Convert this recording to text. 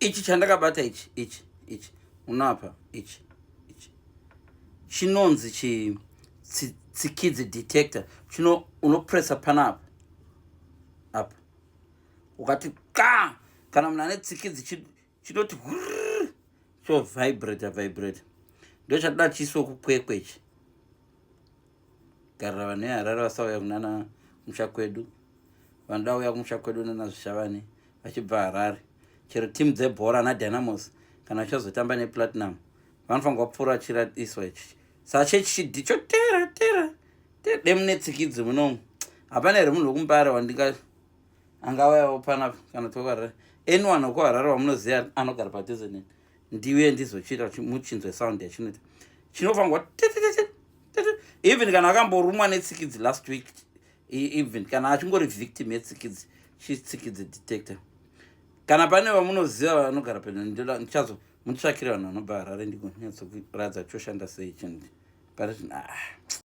ichi chandakabata ichi unapa ichi chinonzi Tsikidzi detector unopressa panapa apa ukati kana munhu ane tsikidzi chinoti cho vibrate ndo chatoda chiiswe kukwekwechi garira vanhu veharare vasauya kunana musha kwedu vanoda uya kumusha kwedu nana zvishavani vachibva harare chero timu dzebhora nadynamos kana vachazotamba neplatinum vanofanirwa kupfuura chiraiswa ichi saka chechichidhi chotera demune tsikidzi munomu hapana here munhu wekumbara wandinga angauyawo panapa kana tokarara anyone wekuharare wamunoziva anogara padhuze neni ndiuye ndizochiita muchinzwe sound yachinoita chinofanirwa even kana akamborumwa netsikidzi last week even kana achingori victim yetsikidzi chitsikidzi detector kana pane vamunoziva vanogara pedo ndichazo mutsvakira vanhu vanobva harare ndigonyatsokuraadza choshanda sei chinhu but